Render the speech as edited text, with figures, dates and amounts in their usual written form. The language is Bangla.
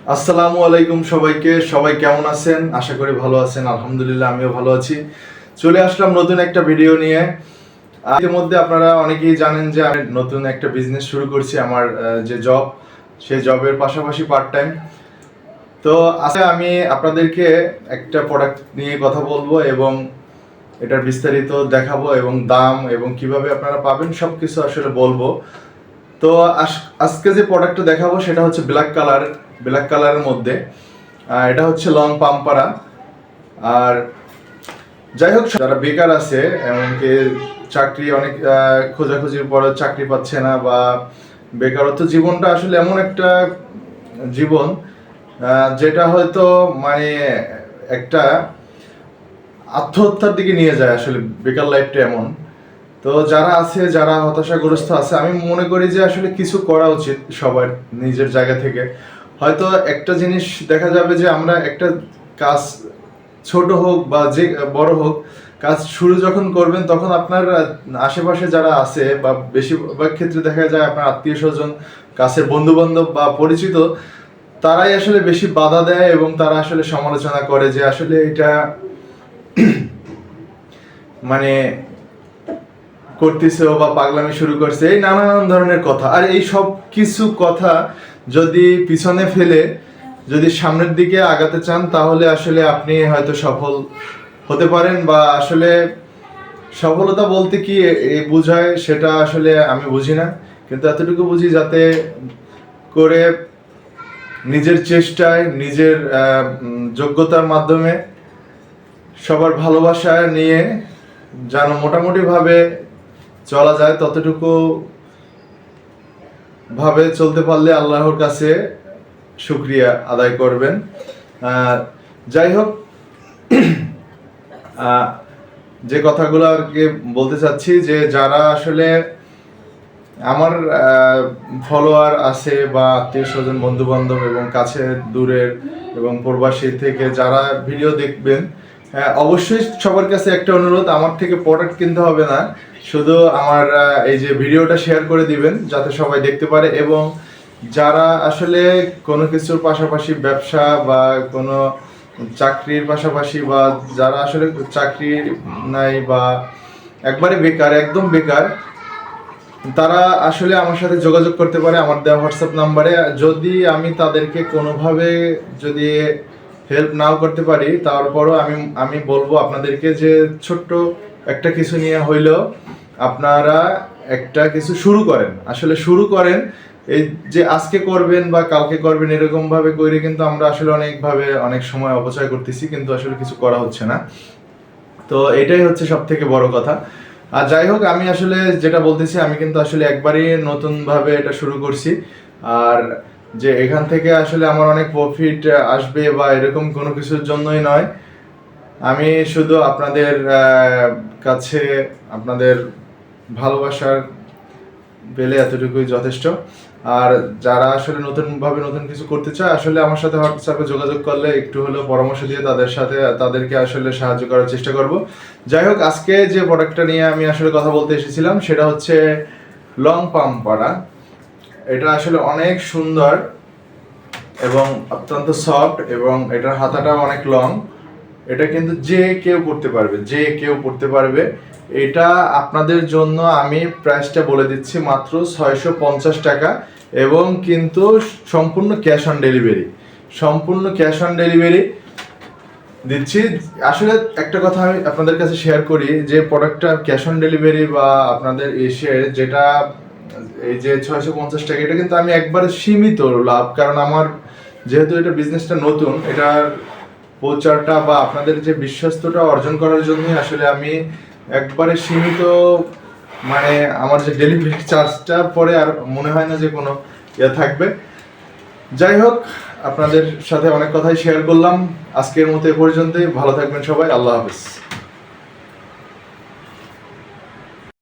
আসসালামু আলাইকুম সবাইকে। সবাই কেমন আছেন? আশা করি ভালো আছেন। আলহামদুলিল্লাহ আমিও ভালো আছি। চলে আসলাম নতুন একটা ভিডিও নিয়ে। এর মধ্যে আপনারা অনেকেই জানেন যে আমি নতুন একটা বিজনেস শুরু করছি। আমার যে জব, সেই জবের পাশাপাশি পার্ট টাইম। তো আজকে আমি আপনাদেরকে একটা প্রোডাক্ট নিয়ে কথা বলবো এবং এটার বিস্তারিত দেখাবো এবং দাম এবং কিভাবে আপনারা পাবেন সবকিছু আসলে বলবো। তো আজকে যে প্রোডাক্টটা দেখাবো সেটা হচ্ছে ব্ল্যাক কালারের মধ্যে। এটা হচ্ছে লং পাম্পারা। আর যাই হোক, যারা বেকার আছে, এমনকি চাকরি অনেক খোঁজাখুঁজির পরে চাকরি পাচ্ছে না, বা বেকারত্ব জীবনটা আসলে এমন একটা জীবন যেটা হয়তো মানে একটা আত্মহত্যার দিকে নিয়ে যায়। আসলে বেকার লাইফটা এমন। তো যারা আছে, যারা হতাশাগ্রস্ত আছে, আমি মনে করি যে আসলে কিছু করা উচিত সবার নিজের জায়গা থেকে। হয়তো একটা জিনিস দেখা যাবে যে আমরা একটা কাজ, ছোট হোক বা যে বড় হোক, কাজ শুরু যখন করবেন তখন আপনার আশেপাশে যারা আছে, বা বেশিরভাগ ক্ষেত্রে দেখা যায় আপনার আত্মীয় স্বজন, কাছের বন্ধু বান্ধব বা পরিচিত, তারাই আসলে বেশি বাধা দেয় এবং তারা আসলে সমালোচনা করে যে আসলে এটা মানে করতেছে বা পাগলামি শুরু করছে, এই নানান ধরনের কথা। আর এই সব কিছু কথা যদি পিছনে ফেলে যদি সামনের দিকে আগাতে চান, তাহলে আসলে আপনি হয়তো সফল হতে পারেন। বা আসলে সফলতা বলতে কি বোঝায় সেটা আসলে আমি বুঝি না, কিন্তু এতটুকু বুঝি যাতে করে নিজের চেষ্টায়, নিজের যোগ্যতার মাধ্যমে, সবার ভালোবাসা নিয়ে যেন মোটামুটি ভাবে চলা যায়, ততটুকু ভাবে চলতে পারলে আল্লাহর কাছে শুকরিয়া আদায় করবেন। যাই হোক, যে কথাগুলো আর কি বলতে চাচ্ছি, যে যারা আসলে আমার ফলোয়ার আছে বা আত্মীয় স্বজন, বন্ধু বান্ধব এবং কাছে দূরের এবং প্রবাসী থেকে যারা ভিডিও দেখবেন, অবশ্যই সবার কাছে একটা অনুরোধ, আমার থেকে প্রোডাক্ট কিনতে হবে না, শুধু আমার এই যে ভিডিওটা শেয়ার করে দিবেন যাতে সবাই দেখতে পারে। এবং যারা আসলে কোনো কিছুর পাশাপাশি ব্যবসা বা কোনো চাকরির পাশাপাশি, বা যারা আসলে চাকরি নাই বা একবারে বেকার, একদম বেকার, তারা আসলে আমার সাথে যোগাযোগ করতে পারে আমার দেওয়া হোয়াটসঅ্যাপ নাম্বারে। যদি আমি তাদেরকে কোনোভাবে যদি হেল্প নাও করতে পারি, তারপরও আমি বলবো আপনাদেরকে যে ছোট্ট একটা কিছু নিয়ে হইলেও আপনারা একটা কিছু শুরু করেন। আসলে শুরু করেন, এই যে আজকে করবেন বা কালকে করবেন এরকম ভাবে করে কিন্তু আমরা আসলে অনেক সময় অপচয় করতেছি, কিন্তু আসলে কিছু করা হচ্ছে না। তো এটাই হচ্ছে সব থেকে বড় কথা। আর যাই হোক, আমি আসলে যেটা বলতেছি, আমি কিন্তু আসলে একবারই নতুন ভাবে এটা শুরু করছি। আর যে এখান থেকে আসলে আমার অনেক প্রফিট আসবে বা এরকম কোনো কিছুর জন্যই নয়। আমি শুধু আপনাদের কাছে আপনাদের ভালোবাসার পেলে এতটুকুই যথেষ্ট। আর যারা আসলে নতুন কিছু করতে চায়, আসলে আমার সাথে হোয়াটসঅ্যাপে যোগাযোগ করলে একটু হলেও পরামর্শ দিয়ে তাদেরকে আসলে সাহায্য করার চেষ্টা করব। যাই হোক, আজকে যে প্রোডাক্টটা নিয়ে আমি আসলে কথা বলতে এসেছিলাম সেটা হচ্ছে লং পাম্পারা। এটা আসলে অনেক সুন্দর এবং অত্যন্ত সফট, এবং এটার হাতাটা অনেক লং। এটা কিন্তু যে কেউ পড়তে পারবে। এটা আপনাদের জন্য আমি প্রাইসটা বলে দিচ্ছি, মাত্র 650 টাকা। এবং কিন্তু সম্পূর্ণ ক্যাশ অন ডেলিভারি দিচ্ছি। আসলে একটা কথা আমি আপনাদের কাছে শেয়ার করি, যে প্রোডাক্টটা ক্যাশ অন ডেলিভারি বা আপনাদের এসে যেটা এই যে 650 টাকা, এটা কিন্তু আমি একবারে সীমিত লাভ, কারণ আমার যেহেতু এটা বিজনেসটা নতুন, এটার প্রচারটা বা আপনাদের যে বিশ্বস্ততা অর্জন করার জন্য আসলে আমি একবারে সীমিত, মানে আমার যে ডেলিভারি চার্জটা পরে আর মনে হয় না যে কোনো থাকবে। যাই হোক, আপনাদের সাথে অনেক কথাই শেয়ার করলাম। আজকের মতো এ পর্যন্তই। ভালো থাকবেন সবাই। আল্লাহ হাফেজ।